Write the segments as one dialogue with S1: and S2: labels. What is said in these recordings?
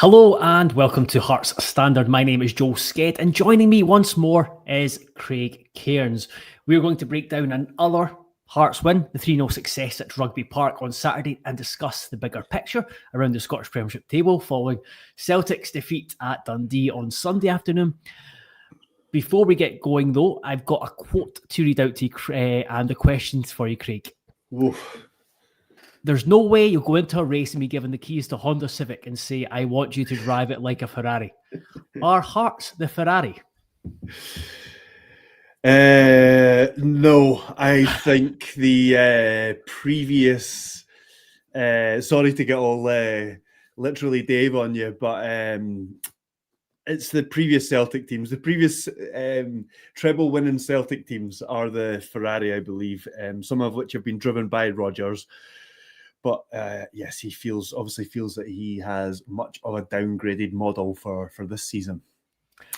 S1: Hello and welcome to Hearts Standard. My name is Joel Sked and joining me once more is Craig Cairns. We're going to break down another Hearts win, the 3-0 success at Rugby Park on Saturday, and discuss the bigger picture around the Scottish Premiership table following Celtic's defeat at Dundee on Sunday afternoon. Before we get going though, I've got a quote to read out to you and the questions for you, Craig.
S2: Oof.
S1: There's no way you'll go into a race and be given the keys to Honda Civic and say, I want you to drive it like a Ferrari. Are Hearts the Ferrari?
S2: No, I think the previous, sorry to get all literally Dave on you, but it's the previous Celtic teams. The previous treble winning Celtic teams are the Ferrari, I believe, some of which have been driven by Rodgers. But yes, he obviously feels that he has much of a downgraded model for this season.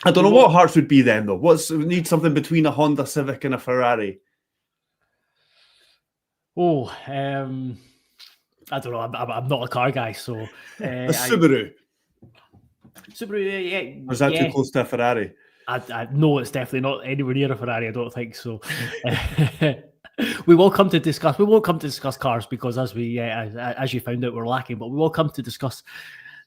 S2: I don't know what Hearts would be then, though. We need something between a Honda Civic and a Ferrari.
S1: I don't know. I'm not a car guy, so
S2: a Subaru.
S1: Subaru, yeah.
S2: Or is that too close to a Ferrari?
S1: I know it's definitely not anywhere near a Ferrari. I don't think so. We won't come to discuss cars because as you found out, we're lacking. But we will come to discuss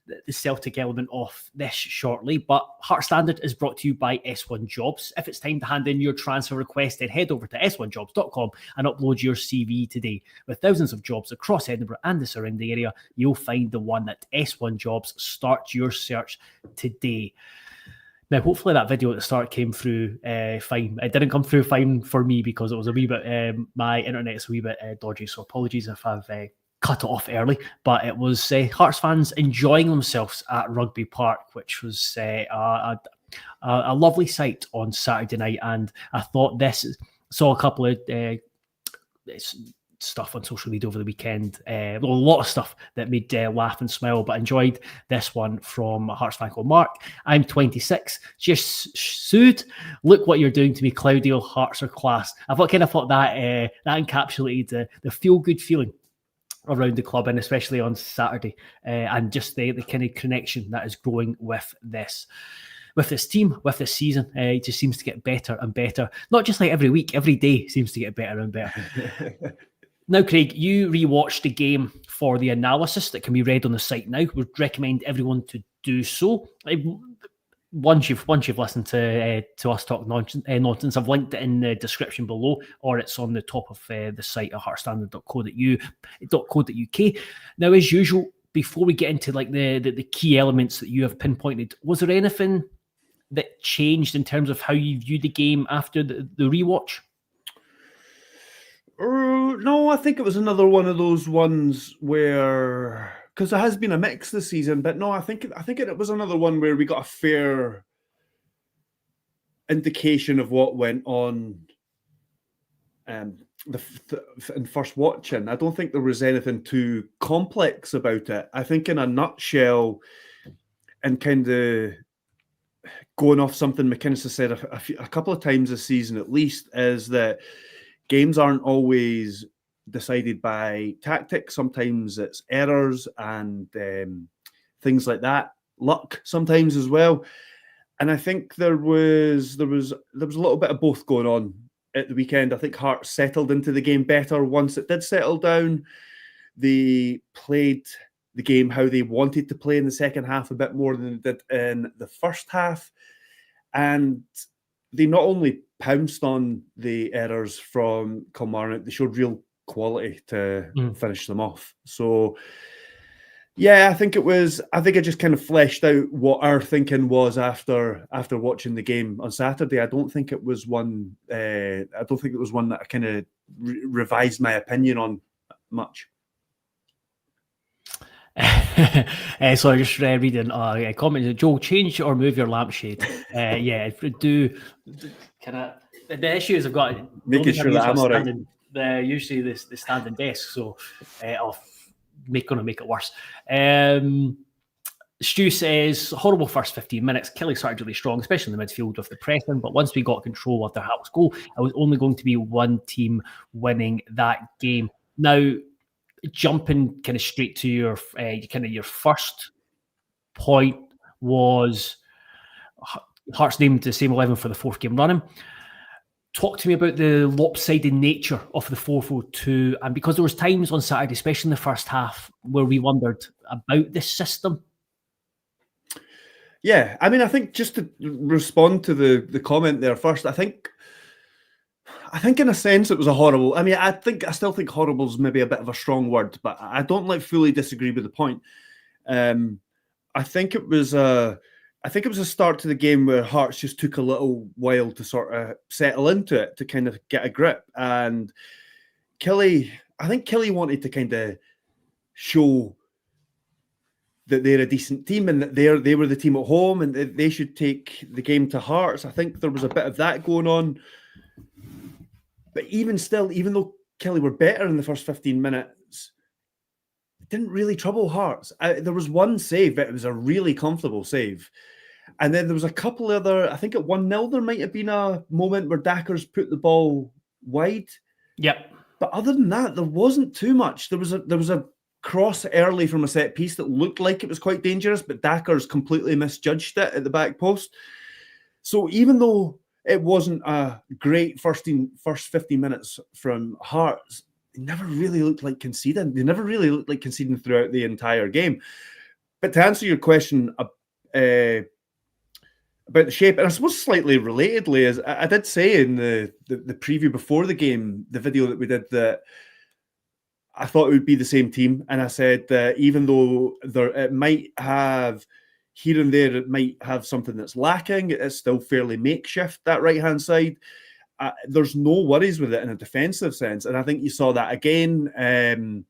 S1: the Celtic element of this shortly. But Heart Standard is brought to you by S1 Jobs. If it's time to hand in your transfer request, then head over to s1jobs.com and upload your CV today. With thousands of jobs across Edinburgh and the surrounding area, you'll find the one at S1 Jobs. Start your search today. Now, hopefully that video at the start came through fine. It didn't come through fine for me because it was a wee bit, my internet's a wee bit dodgy, so apologies if I've cut it off early. But it was Hearts fans enjoying themselves at Rugby Park, which was a lovely sight on Saturday night. And I thought saw a couple of stuff on social media over the weekend, a lot of stuff that made laugh and smile, but enjoyed this one from a Hearts fan called Mark. I'm 26, just sued. Look what you're doing to me, Claudio. Hearts are class. I kind of thought that encapsulated the feel-good feeling around the club, and especially on Saturday, and just the kind of connection that is growing with this team, with this season. It just seems to get better and better. Not just like every week, every day seems to get better and better. Now, Craig, you rewatched the game for the analysis that can be read on the site now. Would recommend everyone to do so. Once you've listened to us talk nonsense, I've linked it in the description below, or it's on the top of the site at heartstandard.co.uk. Now, as usual, before we get into like the key elements that you have pinpointed, was there anything that changed in terms of how you view the game after the rewatch?
S2: No, I think it was another one of those ones where, because there has been a mix this season, but no, I think it was another one where we got a fair indication of what went on in first watching. I don't think there was anything too complex about it. I think in a nutshell, and kind of going off something McInnes has said a couple of times this season at least, is that games aren't always decided by tactics. Sometimes it's errors and things like that. Luck sometimes as well. And I think there was a little bit of both going on at the weekend. I think Hearts settled into the game better once it did settle down. They played the game how they wanted to play in the second half a bit more than they did in the first half. And they not only pounced on the errors from Kilmarnock, they showed real quality to finish them off. So, yeah, I think it just kind of fleshed out what our thinking was after watching the game on Saturday. I don't think it was one that I kind of revised my opinion on much.
S1: So I just reading a comment. Joel, change or move your lampshade. Yeah, do kind of the issue is I've got
S2: making sure that I'm all right.
S1: Usually the standing desk, so I'll gonna make it worse. Stu says horrible first 15 minutes. Kelly started really strong, especially in the midfield with the pressing. But once we got control of their Hearts goal, I was only going to be one team winning that game. Now, jumping kind of straight to your first point was Hearts named the same 11 for the 4th game running. Talk to me about the lopsided nature of the 4-4-2, and because there was times on Saturday, especially in the first half, where we wondered about this system.
S2: Yeah, I mean, I think just to respond to the comment there first, I think in a sense it was a horrible. I mean, I still think horrible is maybe a bit of a strong word, but I don't fully disagree with the point. I think it was a start to the game where Hearts just took a little while to sort of settle into it, to kind of get a grip. And I think Killie wanted to kind of show that they're a decent team and that they were the team at home and they should take the game to Hearts. I think there was a bit of that going on. But even still, even though Killie were better in the first 15 minutes, it didn't really trouble Hearts. There was one save, but it was a really comfortable save. And then there was a couple other, I think at 1-0, there might have been a moment where Dackers put the ball wide.
S1: Yep.
S2: But other than that, there wasn't too much. There was a cross early from a set piece that looked like it was quite dangerous, but Dackers completely misjudged it at the back post. So even though it wasn't a great first 15 minutes from Hearts, it never really looked like conceding. They never really looked like conceding throughout the entire game. But to answer your question about the shape, and I suppose slightly relatedly, as I did say in the preview before the game, the video that we did, that I thought it would be the same team. And I said that even though it might have here and there, it might have something that's lacking, it's still fairly makeshift, that right-hand side. There's no worries with it in a defensive sense. And I think you saw that again.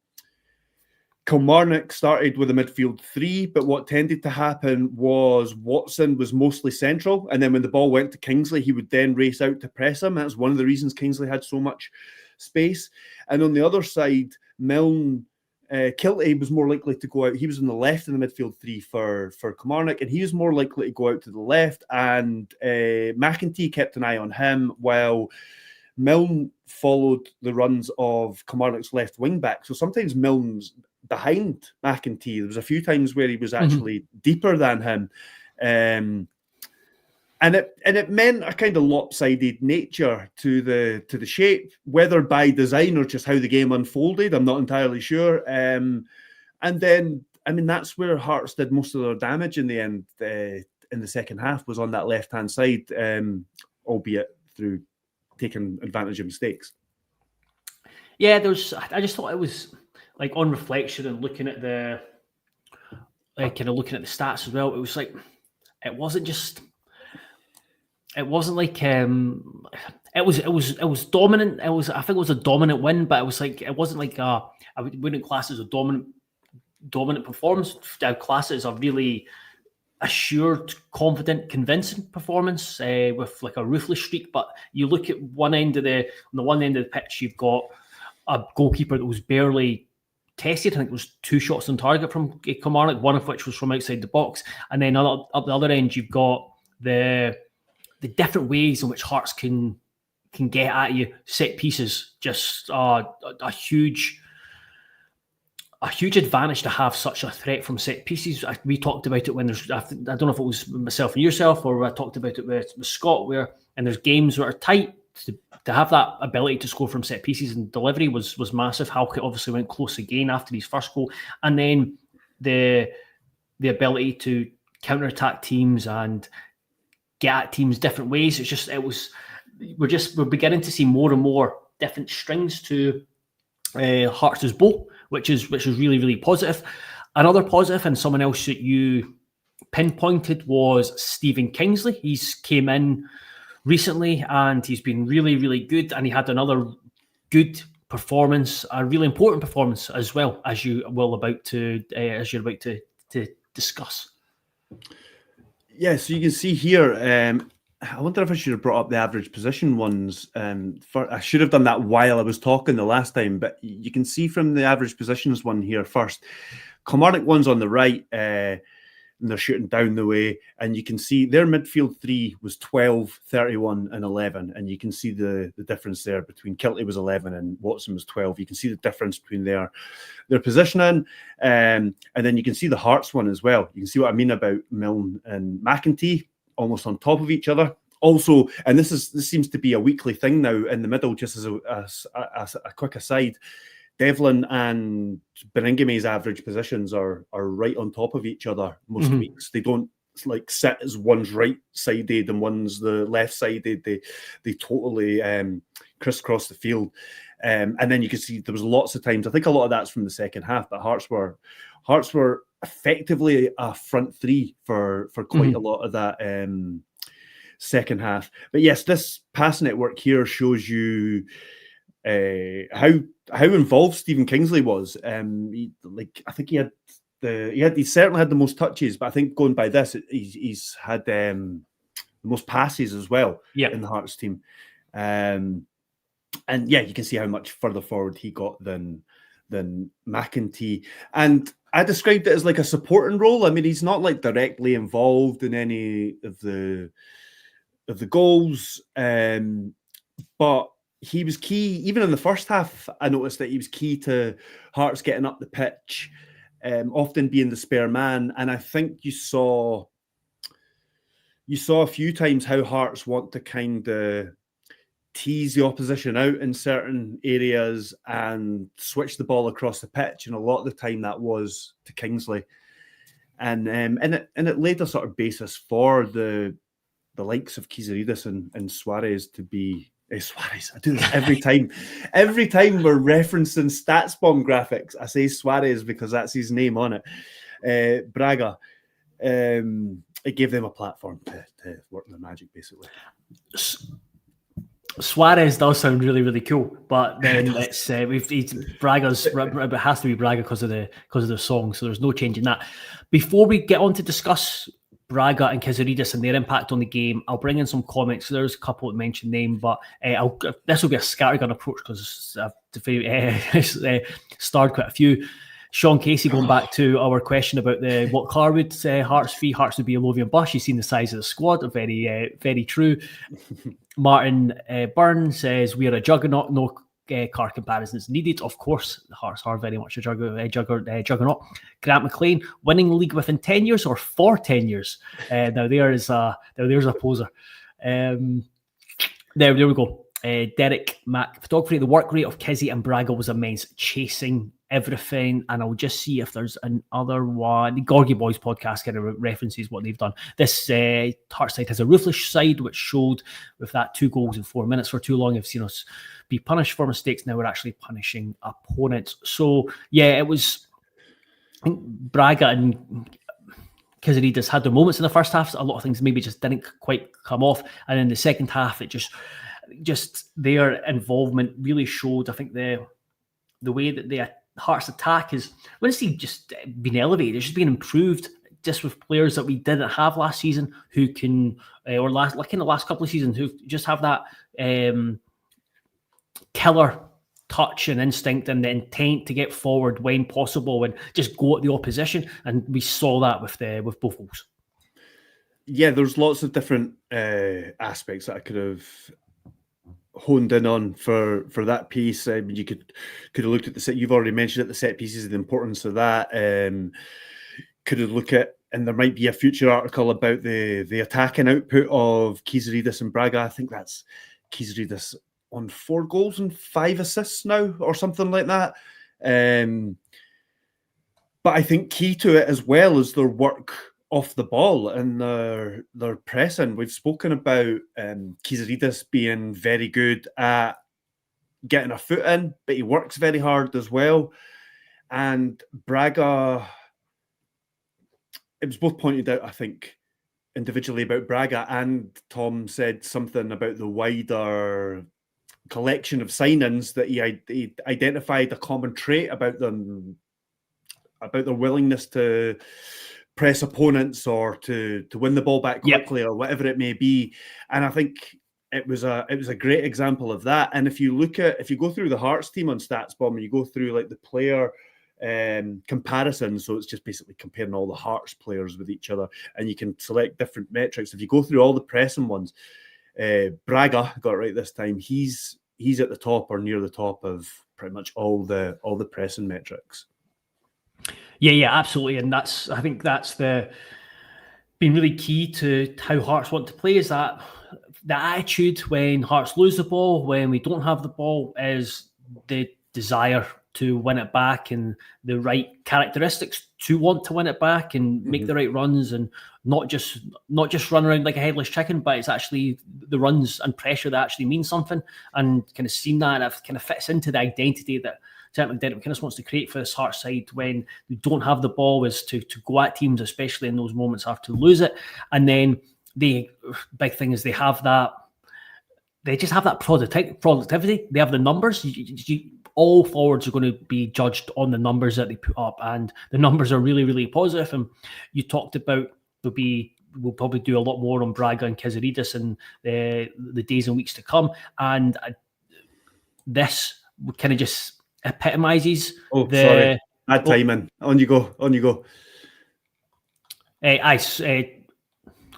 S2: Kilmarnock started with a midfield 3, but what tended to happen was Watson was mostly central, and then when the ball went to Kingsley, he would then race out to press him. That's one of the reasons Kingsley had so much space. And on the other side, Milne, Kiltie was more likely to go out. He was on the left in the midfield 3 for Kilmarnock, and he was more likely to go out to the left, and McEntee kept an eye on him, while Milne followed the runs of Kilmarnock's left wing back. So sometimes Milne's behind McEntee. There was a few times where he was actually deeper than him. And it meant a kind of lopsided nature to the shape, whether by design or just how the game unfolded. I'm not entirely sure. And then, I mean, that's where Hearts did most of their damage in the end. In the second half was on that left-hand side, albeit through taking advantage of mistakes.
S1: Yeah, I just thought it was like, on reflection and looking at the stats as well, it was like it wasn't like it was dominant. I think it was a dominant win, but it was like it wasn't like I wouldn't class it as a dominant performance. I'd class it as a really assured, confident, convincing performance with like a ruthless streak. But you look at on the one end of the pitch, you've got a goalkeeper that was barely tested. I think it was 2 shots on target from Kilmarnock, one of which was from outside the box. And then up the other end, you've got the different ways in which Hearts can get at you. Set pieces, just a huge advantage to have such a threat from set pieces. We talked about it when I don't know if it was myself and yourself, or I talked about it with Scott, and there's games that are tight. To have that ability to score from set pieces and delivery was massive. Halkett obviously went close again after his first goal, and then the ability to counter-attack teams and get at teams different ways. We're beginning to see more and more different strings to Hearts' bow, which is really, really positive. Another positive, and someone else that you pinpointed, was Stephen Kingsley. He's came in recently and he's been really, really good, and he had another good performance, a really important performance as well, as you're about to discuss.
S2: Yeah, so you can see here, I wonder if I should have brought up the average position ones. I should have done that while I was talking the last time, but you can see from the average positions one here first. Kilmarnock one's on the right. and they're shooting down the way. And you can see their midfield three was 12, 31 and 11. And you can see the difference there between Kilty was 11 and Watson was 12. You can see the difference between their positioning. And then you can see the Hearts one as well. You can see what I mean about Milne and McEntee almost on top of each other. Also, and this seems to be a weekly thing now in the middle, just as a quick aside, Devlin and Beningame's average positions are right on top of each other most weeks. They don't like sit as one's right-sided and one's the left-sided. They totally crisscross the field. And then you can see there was lots of times, I think a lot of that's from the second half, but Hearts were effectively a front three for quite a lot of that second half. But yes, this pass network here shows you how involved Stephen Kingsley was. I think he certainly had the most touches, but I think going by this, he's had the most passes as well in the Hearts team. And yeah, you can see how much further forward he got than McEntee. And I described it as like a supporting role. I mean, he's not like directly involved in any of the goals, but he was key. Even in the first half, I noticed that he was key to Hearts getting up the pitch, often being the spare man. And I think you saw a few times how Hearts want to kind of tease the opposition out in certain areas and switch the ball across the pitch. And a lot of the time that was to Kingsley. And it laid a sort of basis for the likes of Kizaridis and Suarez to be Suarez. I do this every time. Every time we're referencing StatsBomb graphics, I say Suarez because that's his name on it. Braga. It gave them a platform to work their magic, basically.
S1: Suarez does sound really, really cool, but then it's Braga's. It has to be Braga because of the song, so there's no change in that. Before we get on to discuss Braga and Kizaridis and their impact on the game, I'll bring in some comments. So there's a couple that mentioned name, but this will be a scattergun approach because I've starred quite a few. Sean Casey, going back to our question about what car would Hearts fee, Hearts would be a Lothian bus. You've seen the size of the squad, very true. Martin Byrne says, we are a juggernaut, no car comparisons needed. Of course, the Hearts are very much a juggernaut. Grant McLean, winning the league within 10 years or for 10 years? Now there's a poser. There we go. Derek Mack, photography, the work rate of Kizzy and Braga was immense, chasing everything. And I'll just see if there's another one. The Gorgie Boys podcast kind of references what they've done. This Hearts side has a ruthless side, which showed with that 2 goals in 4 minutes for too long. Have seen us be punished for mistakes. Now we're actually punishing opponents. So yeah, it was, I think Braga and Kizaridis had their moments in the first half. A lot of things maybe just didn't quite come off. And in the second half, it just their involvement really showed. I think the way that the Hearts attack is, I wouldn't say just been elevated, it's just been improved just with players that we didn't have last season who can, like in the last couple of seasons, who just have that killer touch and instinct and the intent to get forward when possible and just go at the opposition. And we saw that with both goals.
S2: Yeah, there's lots of different aspects that I could have honed in on for that piece. You could have looked at the set. You've already mentioned it, the set pieces, the importance of that. Could have looked at, and there might be a future article about the attacking output of Kizaridis and Braga. I think that's Kizaridis on 4 goals and 5 assists now, or something like that. But I think key to it as well is their work off the ball and their pressing. We've spoken about Kizaridis being very good at getting a foot in, but he works very hard as well. And Braga, it was both pointed out, I think, individually about Braga, and Tom said something about the wider collection of signings that he identified a common trait about them, about their willingness to press opponents or to win the ball back quickly or whatever it may be. And I think it was a great example of that. And if you go through the Hearts team on StatsBomb and you go through like the player comparison. So it's just basically comparing all the Hearts players with each other, and you can select different metrics. If you go through all the pressing ones, Braga got it right this time. He's at the top or near the top of pretty much all the pressing metrics.
S1: Yeah, absolutely, and I think that's been really key to how Hearts want to play, is that the attitude when Hearts lose the ball, when we don't have the ball, is the desire to win it back and the right characteristics to want to win it back and make the right runs, and not just run around like a headless chicken, but it's actually the runs and pressure that actually mean something. And kind of seen that, and it kind of fits into the identity that certainly Derek McInnes wants to create for this Hearts side when they don't have the ball, is to go at teams, especially in those moments after lose it. And then the big thing is they just have that productivity. They have the numbers. All forwards are going to be judged on the numbers that they put up, and the numbers are really, really positive. And you talked about we'll probably do a lot more on Braga and Kizaridis in the days and weeks to come. And this kind of just epitomises.
S2: Sorry, bad timing. On you go.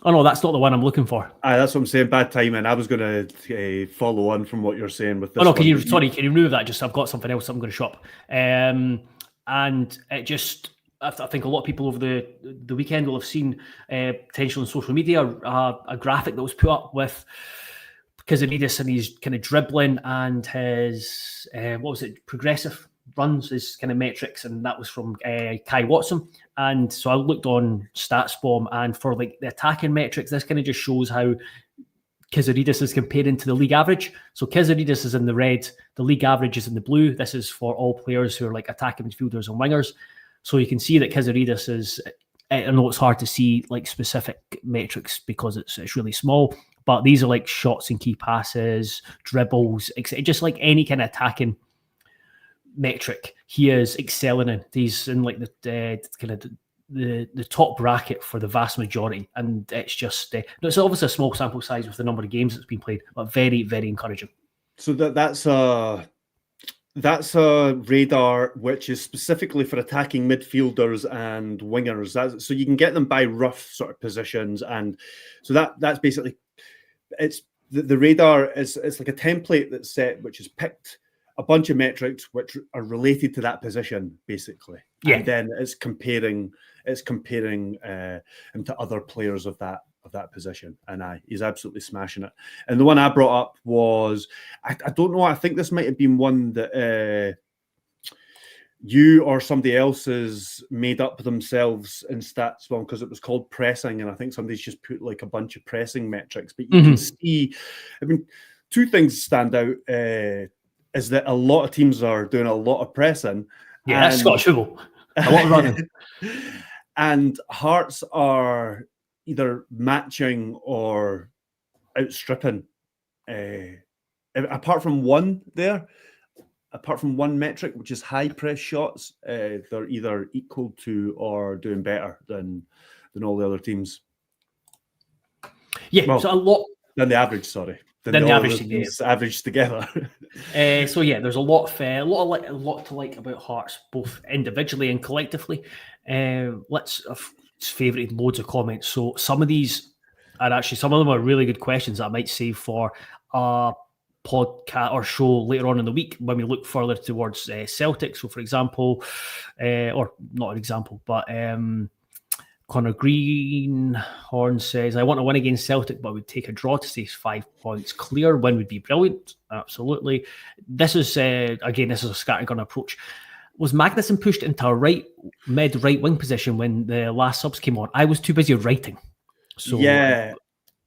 S1: Oh no, that's not the one I'm looking for.
S2: That's what I'm saying. Bad timing. I was going to follow on from what you're saying with this.
S1: Oh no, can you remove that? Just I've got something else I'm going to shop. And it just, I think a lot of people over the weekend will have seen potential on social media a graphic that was put up with Kizaridis and his kind of dribbling and his progressive runs, his kind of metrics, and that was from Kai Watson. And so I looked on StatsBomb, and for like the attacking metrics, this kind of just shows how Kizaridis is comparing to the league average. So Kizaridis is in the red, the league average is in the blue. This is for all players who are like attacking midfielders and wingers. So you can see that Kizaridis is, I know it's hard to see like specific metrics because it's really small, but these are like shots and key passes, dribbles, just like any kind of attacking metric he is excelling in. He's in like the top bracket for the vast majority, and it's just it's obviously a small sample size with the number of games that's been played, but very, very encouraging.
S2: So that's a radar which is specifically for attacking midfielders and wingers. So you can get them by rough sort of positions, and so that's basically it's the radar is like a template that's set, which is picked a bunch of metrics which are related to that position, basically. Yeah. And then it's comparing him to other players of that position. And he's absolutely smashing it. And the one I brought up was, I don't know, I think this might have been one that you or somebody else has made up themselves in StatsBomb, because it was called pressing, and I think somebody's just put like a bunch of pressing metrics. But you can see, I mean, two things stand out. Is that a lot of teams are doing a lot of pressing.
S1: Yeah, that's Scottish football. A lot of running.
S2: And Hearts are either matching or outstripping. Apart from one metric, which is high press shots, they're either equal to or doing better than all the other teams.
S1: Yeah, well, so a lot
S2: than the average. Sorry.
S1: Than the average
S2: together.
S1: So yeah, there's a lot to like about Hearts, both individually and collectively. Let's favourite loads of comments. So some of them are really good questions that I might save for a podcast or show later on in the week when we look further towards Celtic. So for example, or not an example, but Connor Greenhorn says, I want to win against Celtic, but would take a draw to stay 5 points clear. Win would be brilliant. Absolutely. This is, again, this is a scattergun approach. Was Magnuson pushed into a mid-right wing position when the last subs came on? I was too busy writing. So
S2: yeah,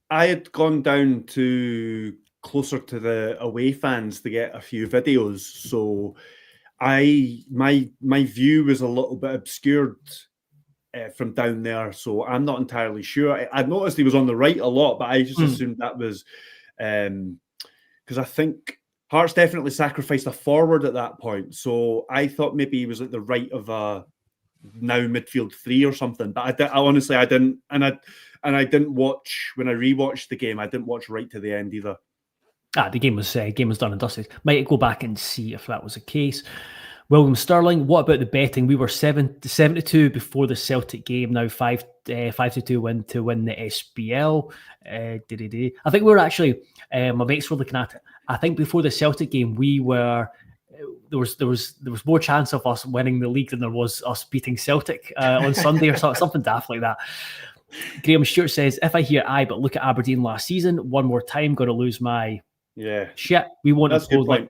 S2: I had gone down to closer to the away fans to get a few videos. So my view was a little bit obscured from down there, so I'm not entirely sure. I noticed he was on the right a lot, but I just assumed that was because I think Hearts definitely sacrificed a forward at that point, so I thought maybe he was at the right of a now midfield three or something. But I honestly didn't, and I didn't watch when I rewatched the game. I didn't watch right to the end either.
S1: The game was done and dusted. Might go back and see if that was the case. William Sterling, what about the betting? We were 7-2 before the Celtic game. Now 5-2 win to win the SPL. I think we were actually, my mates were looking at it. I think before the Celtic game, we were there was more chance of us winning the league than there was us beating Celtic on Sunday or something daft like that. Graham Stewart says, if I hear aye, but look at Aberdeen last season, one more time, going to lose my shit. We won't have scored like.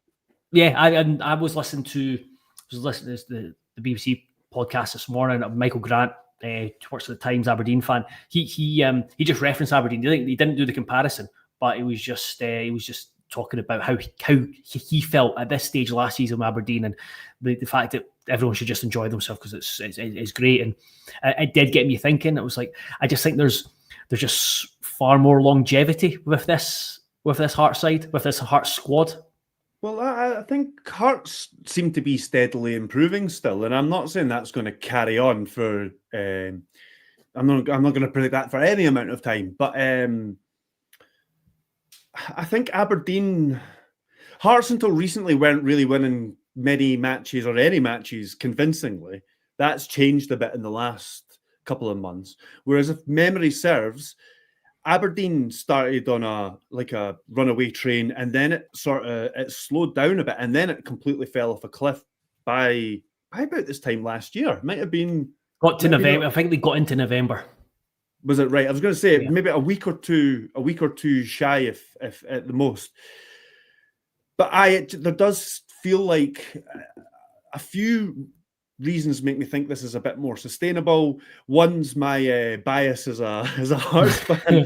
S1: Yeah, I was listening to the BBC podcast this morning. Michael Grant, works at the Times, Aberdeen fan. He just referenced Aberdeen. He didn't do the comparison, but he was just talking about how he felt at this stage last season with Aberdeen, and the fact that everyone should just enjoy themselves because it's great. And it did get me thinking. It was like, I just think there's just far more longevity with this Hearts side, with this Hearts squad.
S2: Well, I think Hearts seem to be steadily improving still, and I'm not saying that's going to carry on for. I'm not going to predict that for any amount of time, but I think Aberdeen, Hearts until recently weren't really winning many matches or any matches convincingly. That's changed a bit in the last couple of months. Whereas if memory serves, Aberdeen started on a runaway train, and then it slowed down a bit, and then it completely fell off a cliff by about this time last year. It might have been
S1: November. I think they got into November.
S2: Was it right? I was going to say maybe a week or two shy, if at the most. But there does feel like a few reasons make me think this is a bit more sustainable. One's my bias as a Hearts fan.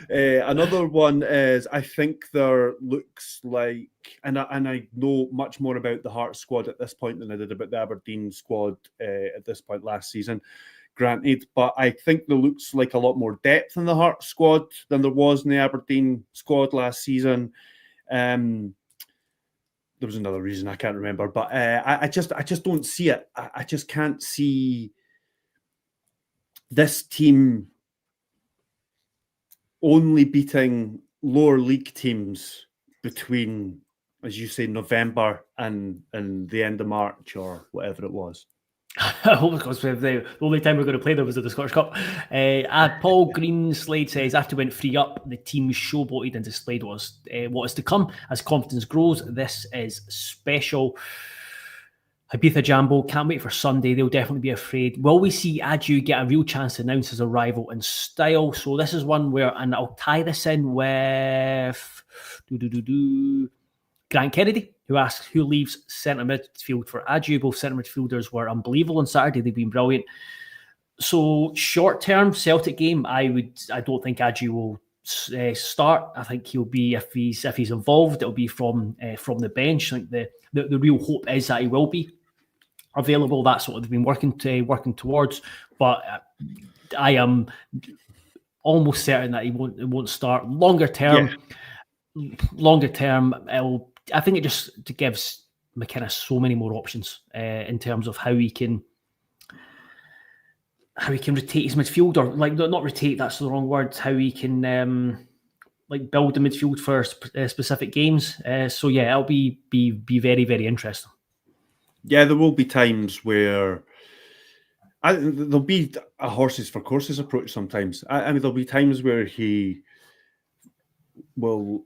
S2: Another one is I think there looks like, and I know much more about the Hearts squad at this point than I did about the Aberdeen squad at this point last season. Granted, but I think there looks like a lot more depth in the Hearts squad than there was in the Aberdeen squad last season. There was another reason I can't remember, but I just don't see it. I just can't see this team only beating lower league teams between, as you say, November and the end of March or whatever it was.
S1: I hope because the only time we're going to play them was at the Scottish Cup. Paul Greenslade says, after went 3 up, the team showboated and displayed what is to come as confidence grows. This is special. Ibiza Jambo, can't wait for Sunday. They'll definitely be afraid. Will we see Adju get a real chance to announce his arrival in style? So this is one where, and I'll tie this in with Grant Kennedy, who asks who leaves centre midfield for Adju. Both centre midfielders were unbelievable on Saturday. They've been brilliant. So short term Celtic game, I don't think Adju will start. I think he'll be, if he's involved, it'll be from the bench. I think the real hope is that he will be available. That's what they've been working towards. But I am almost certain that he won't start. Longer term, I think it just gives McKenna so many more options in terms of how he can rotate his midfield, or like not rotate, that's the wrong word. How he can build the midfield for specific games. So yeah, it'll be very, very interesting.
S2: Yeah, there will be times where there'll be a horses for courses approach sometimes. I mean, there'll be times where he will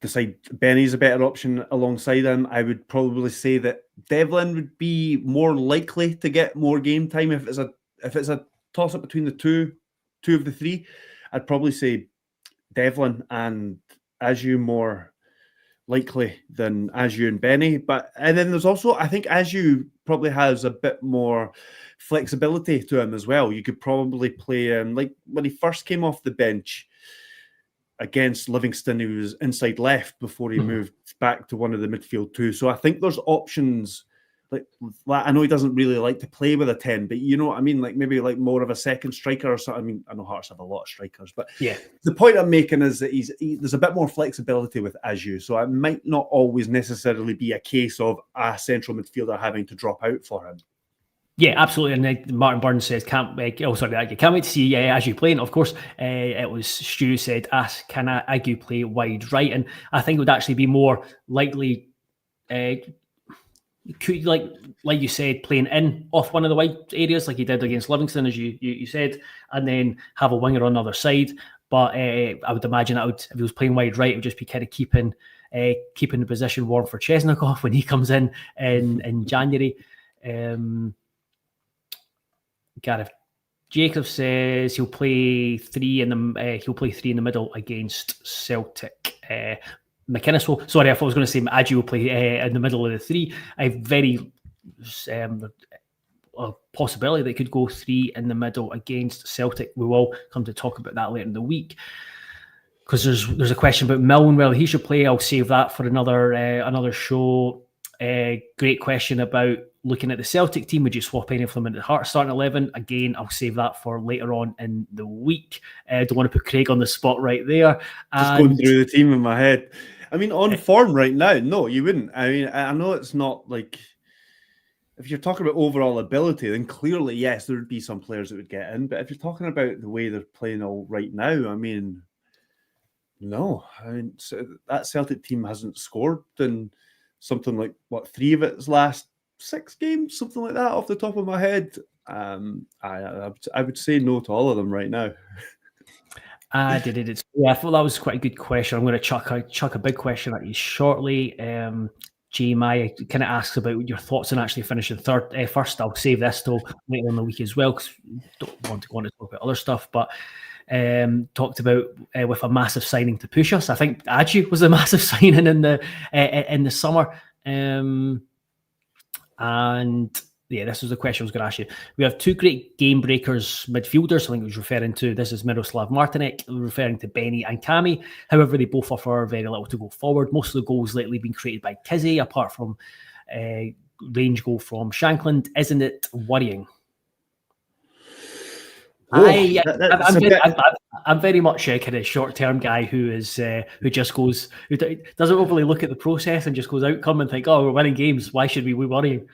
S2: decide Benny's a better option alongside him. I would probably say that Devlin would be more likely to get more game time if it's a toss up between the two of the three. I'd probably say Devlin and Adju more likely than Adju and Benny. And then there's also, I think Adju probably has a bit more flexibility to him as well. You could probably play him like when he first came off the bench against Livingston, he was inside left before he moved back to one of the midfield two. So I think there's options. Like I know he doesn't really like to play with a 10, but you know what I mean? Like maybe like more of a second striker or something. I mean, I know Hearts have a lot of strikers, but
S1: yeah,
S2: the point I'm making is that there's a bit more flexibility with Adju. So it might not always necessarily be a case of a central midfielder having to drop out for him.
S1: Yeah, absolutely. And Martin Burns says, can't wait to see Adju playing. Of course, it was Stu said, ask, can Adju play wide right? And I think it would actually be more likely, could, like you said, playing in off one of the wide areas like he did against Livingston, as you said, and then have a winger on the other side. But I would imagine if he was playing wide right, it would just be kind of keeping the position warm for Chesnikov when he comes in January. Gareth Jacob says he'll play three in the middle against Celtic. McInnes will. Sorry, I thought I was going to say Adji will play in the middle of the three. A very a possibility they could go three in the middle against Celtic. We will come to talk about that later in the week, because there's a question about Milne, whether he should play. I'll save that for another show. Great question about looking at the Celtic team. Would you swap any of them into the Hearts starting 11? Again, I'll save that for later on in the week. Don't want to put Craig on the spot right there.
S2: Just going through the team in my head. I mean, on form right now, no, you wouldn't. I mean, I know it's not like, if you're talking about overall ability, then clearly, yes, there would be some players that would get in. But if you're talking about the way they're playing all right now, I mean, no. I mean, that Celtic team hasn't scored in something like, 3 of its last 6 games, something like that off the top of my head. I would say no to all of them right now.
S1: I thought that was quite a good question. I'm going to chuck a big question at you shortly. Maya kind of asks about your thoughts on actually finishing first. I'll save this till later in the week as well, because I don't want to go on to talk about other stuff. But talked about with a massive signing to push us. I think Adji was a massive signing in the summer. And yeah, this was the question I was going to ask you. We have 2 great game breakers midfielders. I think it was referring to, this is Miroslav Martinek, referring to Benny and Cammy. However, they both offer very little to go forward. Most of the goals lately been created by Kizzy, apart from range goal from Shankland. Isn't it worrying? I'm very much a kind of short-term guy who doesn't overly look at the process and just goes outcome and think, oh, we're winning games, why should we be worrying?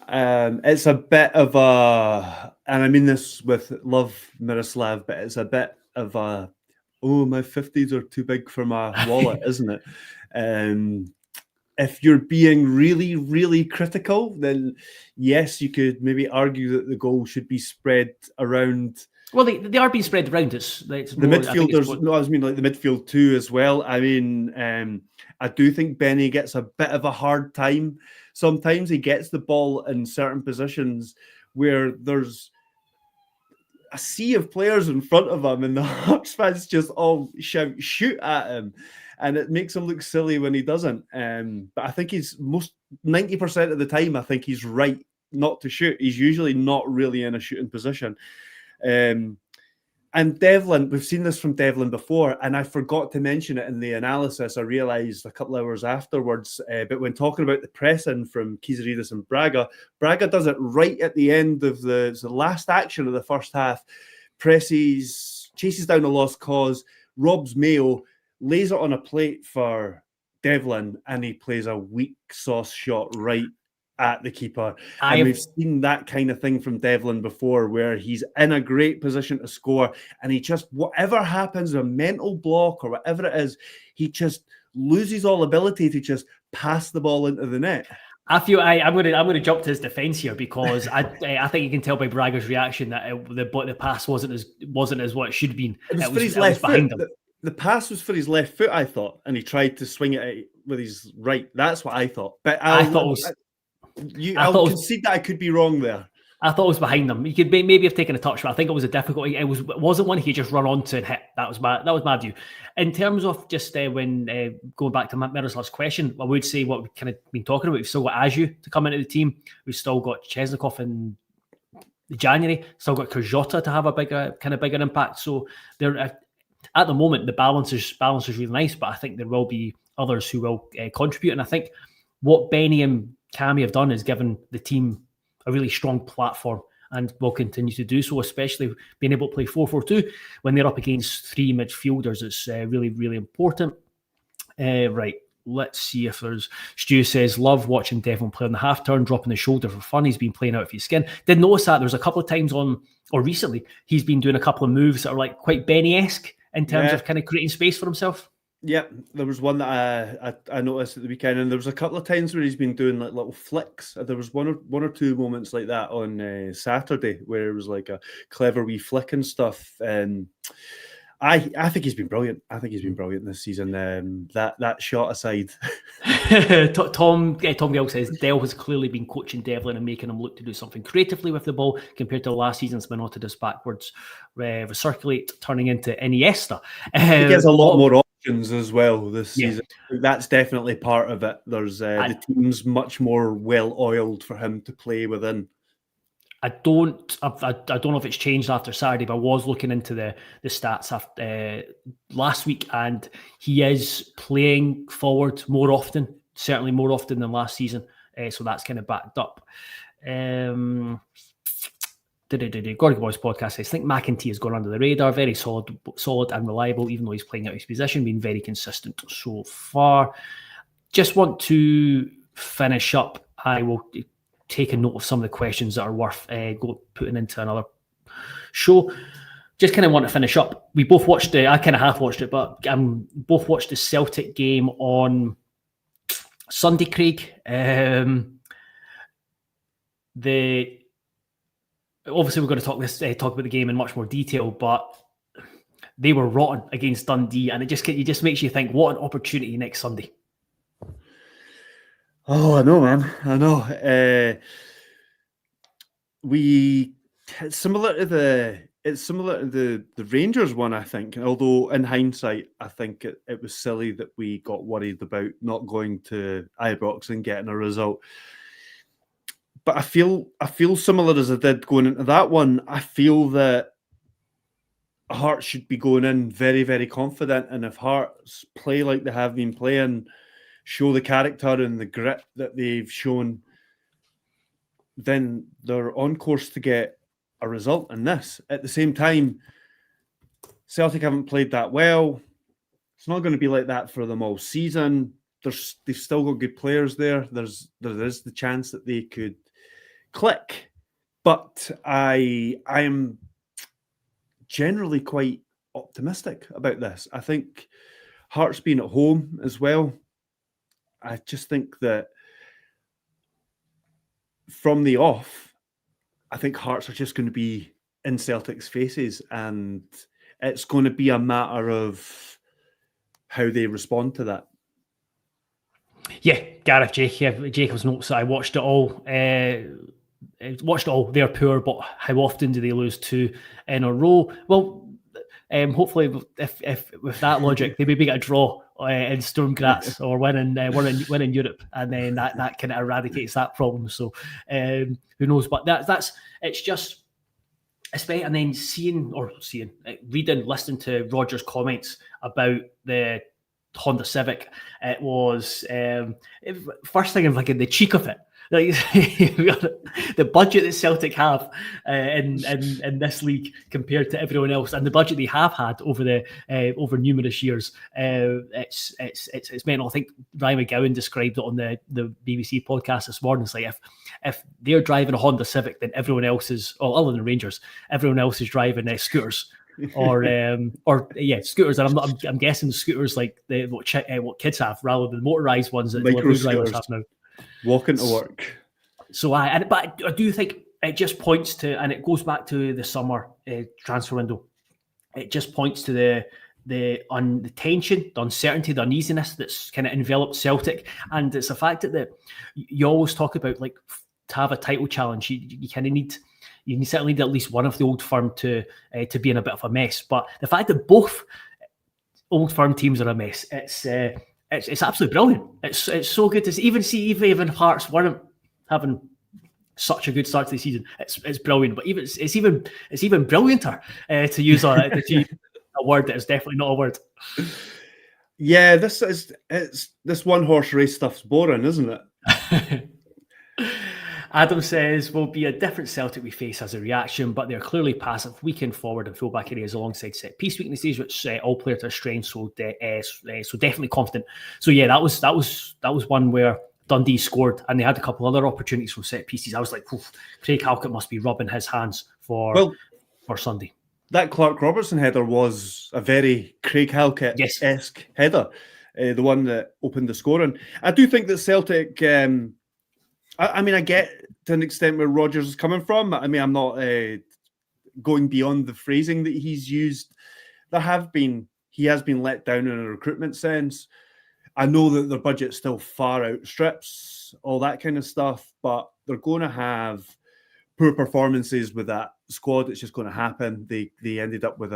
S2: It's a bit of a, and I mean this with love, Miroslav, but it's a bit of a, my 50s are too big for my wallet, isn't it? If you're being really, really critical, then yes, you could maybe argue that the goal should be spread around. Well,
S1: they are being spread around. It's
S2: the midfielders. No, I mean like the midfield too as well. I mean, I do think Benny gets a bit of a hard time. Sometimes he gets the ball in certain positions where there's a sea of players in front of him, and the Hearts fans just all shoot at him, and it makes him look silly when he doesn't. But I think he's 90% of the time, I think he's right not to shoot. He's usually not really in a shooting position. And Devlin, we've seen this from Devlin before, and I forgot to mention it in the analysis. I realised a couple of hours afterwards, but when talking about the pressing from Kizaridis and Braga does it right at the end of the last action of the first half, chases down a lost cause, robs Mayo, lays it on a plate for Devlin, and he plays a weak sauce shot right at the keeper. And we've seen that kind of thing from Devlin before, where he's in a great position to score, and he just, whatever happens, a mental block or whatever it is, he just loses all ability to just pass the ball into the net.
S1: I feel I'm going to jump to his defence here, because I think you can tell by Braga's reaction that the pass wasn't as what it should have been.
S2: It was for his left foot. The pass was for his left foot, I thought, and he tried to swing it with his right. That's what I thought. But I'll concede that I could be wrong there.
S1: I thought it was behind them. He could maybe have taken a touch, but I think it was a difficulty. It wasn't one he could just run onto and hit. That was my view. In terms of just when going back to Miroslav's question, I would say what we've kind of been talking about. We've still got Aju to come into the team. We've still got Chesnikov in January. Still got Kajota to have a bigger impact. So there, at the moment, the balance is really nice. But I think there will be others who will contribute. And I think what Benny and Cammy have done is given the team a really strong platform, and will continue to do so, especially being able to play 4-4-2 when they're up against 3 midfielders. It's really, really important. Right, let's see if there's... Stu says, love watching Devlin play on the half turn, dropping the shoulder for fun. He's been playing out of his skin. Did notice that there's a couple of times recently, he's been doing a couple of moves that are like quite Benny-esque in terms of kind of creating space for himself.
S2: Yeah, there was one that I noticed at the weekend, and there was a couple of times where he's been doing like little flicks. There was one or two moments like that on Saturday where it was like a clever wee flick and stuff. And I think he's been brilliant. I think he's been brilliant this season. That shot aside.
S1: Tom Gill says Dell has clearly been coaching Devlin and making him look to do something creatively with the ball compared to last season's monotonous backwards recirculate, turning into Iniesta.
S2: He gets a lot more options as well this season. That's definitely part of it. There's the team's much more well oiled for him to play within.
S1: I don't know if it's changed after Saturday, but I was looking into the stats after last week, and he is playing forward more often, certainly more often than last season. So that's kind of backed up. Gordy Boys podcast says, I think McEntee has gone under the radar, very solid and reliable, even though he's playing out his position, been very consistent so far. Just want to finish up. I will take a note of some of the questions that are worth putting into another show. Just kind of want to finish up. We both watched I kind of half watched it, but both watched the Celtic game on Sunday, Craig. Obviously we're going to talk about the game in much more detail, but they were rotten against Dundee, and it just makes you think, what an opportunity next Sunday.
S2: Oh, I know, man. I know. It's similar to the Rangers one, I think. Although in hindsight, I think it was silly that we got worried about not going to Ibrox and getting a result. But I feel similar as I did going into that one. I feel that Hearts should be going in very, very confident, and if Hearts play like they have been playing, show the character and the grit that they've shown, then they're on course to get a result in this. At the same time, Celtic haven't played that well. It's not going to be like that for them all season. They've still got good players there. There is the chance that they could click. But I am generally quite optimistic about this. I think Hearts being at home as well, I just think that from the off, I think Hearts are just going to be in Celtic's faces, and it's going to be a matter of how they respond to that.
S1: Yeah, Gareth Jacobs notes that I watched it all. They're poor, but how often do they lose two in a row? Well, hopefully, if with that logic, they maybe get a draw in Sturm Graz or win in Europe, and then that kind of eradicates that problem. So who knows? But it's just, and then reading, listening to Roger's comments about the Honda Civic, it was first thing I'm thinking, the cheek of it. Like the budget that Celtic have in this league compared to everyone else, and the budget they have had over numerous years, it's mental. I think Ryan McGowan described it on the BBC podcast this morning. It's like if they're driving a Honda Civic, then everyone else is, other than Rangers, everyone else is driving scooters. or scooters, and I'm guessing scooters like what kids have rather than motorized ones that delivery drivers have now.
S2: Walking to work.
S1: So but I do think it just points to, and it goes back to the summer transfer window. It just points to the tension, the uncertainty, the uneasiness that's kind of enveloped Celtic, and it's the fact that you always talk about, like, to have a title challenge, you kind of need. You certainly need at least one of the Old Firm to be in a bit of a mess. But the fact that both Old Firm teams are a mess, it's absolutely brilliant. It's so good to see. Even Hearts weren't having such a good start to the season. It's brilliant. But it's even brillianter to use a word that is definitely not a word.
S2: Yeah, this one horse race stuff's boring, isn't it?
S1: Adam says, will be a different Celtic we face as a reaction, but they're clearly passive, weekend forward and full-back areas alongside set-piece weaknesses, which all players are strengths, so definitely confident. So yeah, that was one where Dundee scored, and they had a couple other opportunities from set-pieces. I was like, Craig Halkett must be rubbing his hands for Sunday.
S2: that Clark Robertson header was a very Craig Halkett-esque header, the one that opened the scoring. I do think that Celtic, I mean, I get to an extent where Rodgers is coming from. I mean, I'm not going beyond the phrasing that he's used. He has been let down in a recruitment sense. I know that their budget still far outstrips all that kind of stuff, but they're going to have poor performances with that squad. It's just going to happen. They ended up with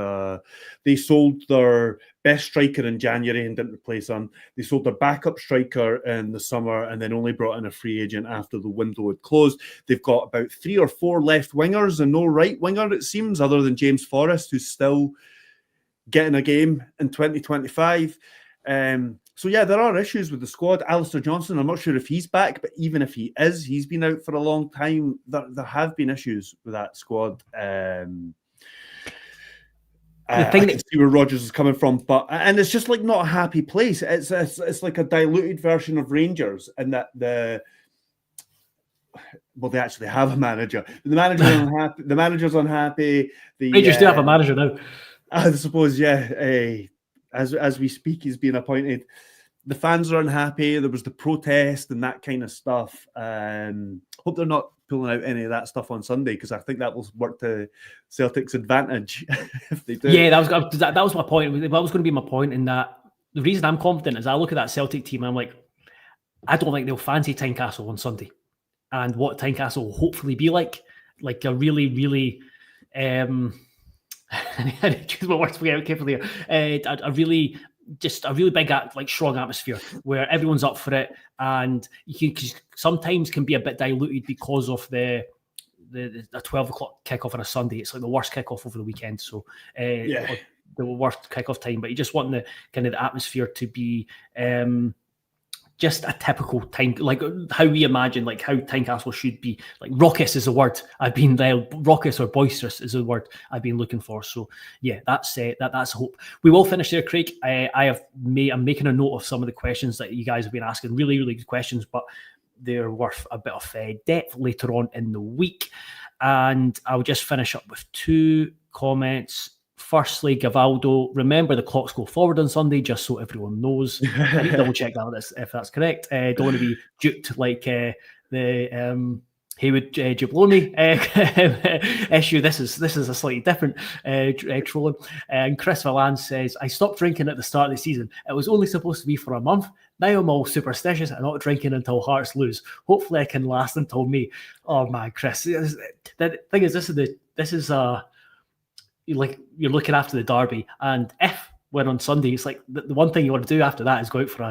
S2: they sold their best striker in January and didn't replace him. They sold their backup striker in the summer and then only brought in a free agent after the window had closed. They've got about 3 or 4 left wingers and no right winger, it seems, other than James Forrest, who's still getting a game in 2025. So yeah, there are issues with the squad. Alistair Johnson, I'm not sure if he's back, but even if he is, he's been out for a long time. There have been issues with that squad. I can see where Rodgers is coming from, and it's just like not a happy place. It's like a diluted version of Rangers, in that they actually have a manager. The manager's unhappy. The manager's unhappy.
S1: Rangers do have a manager now.
S2: I suppose, yeah. As we speak, he's being appointed. The fans are unhappy. There was the protest and that kind of stuff. Hope they're not pulling out any of that stuff on Sunday, because I think that will work to Celtic's advantage if they do.
S1: Yeah, that was my point. That was going to be my point, in that the reason I'm confident is I look at that Celtic team and I'm like, I don't think they'll fancy Tynecastle on Sunday. And what Tynecastle will hopefully be like a really, really... I choose my words carefully. A really big, strong atmosphere where everyone's up for it, and you can sometimes can be a bit diluted because of the 12 o'clock kickoff on a Sunday. It's like the worst kickoff over the weekend. So the worst kickoff time. But you just want the kind of the atmosphere to be just a typical time, like how we imagine, like how Tynecastle should be. Like raucous is a word raucous or boisterous is a word I've been looking for. So yeah, that's hope. We will finish there, Craig. I'm making a note of some of the questions that you guys have been asking. Really, really good questions, but they're worth a bit of depth later on in the week. And I'll just finish up with 2 comments. Firstly, Gavaldo, remember the clocks go forward on Sunday, just so everyone knows. I need to double check that if that's correct. Don't want to be duped like the Haywood Jabloni issue. This is a slightly different trolling. And Chris Valance says, I stopped drinking at the start of the season. It was only supposed to be for a month. Now I'm all superstitious and not drinking until Hearts lose. Hopefully I can last until May. Oh man, Chris. The thing is, this is like you're looking after the derby, and if we're on Sunday, it's like the one thing you want to do after that is go out for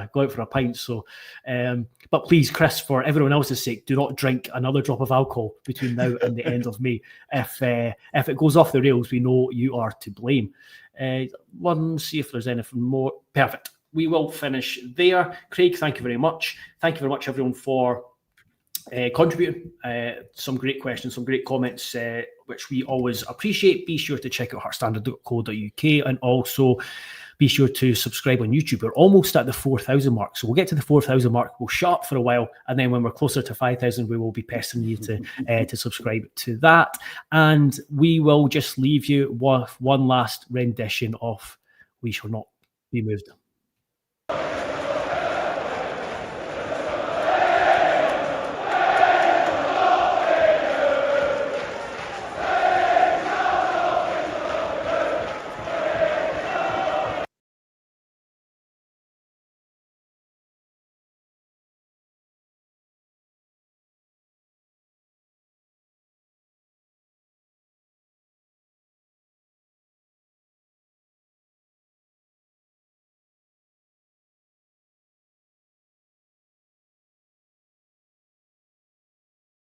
S1: a pint. So, but please, Chris, for everyone else's sake, do not drink another drop of alcohol between now and the end of May. If it goes off the rails, we know you are to blame. See if there's anything more. Perfect. We will finish there. Craig, thank you very much. Thank you very much, everyone, for contributing. Some great questions, some great comments, which we always appreciate. Be sure to check out heartstandard.co.uk, and also be sure to subscribe on YouTube. We're almost at the 4,000 mark, so we'll get to the 4,000 mark. We'll shut up for a while, and then when we're closer to 5,000, we will be pestering you to subscribe to that. And we will just leave you with one last rendition of "We Shall Not Be Moved."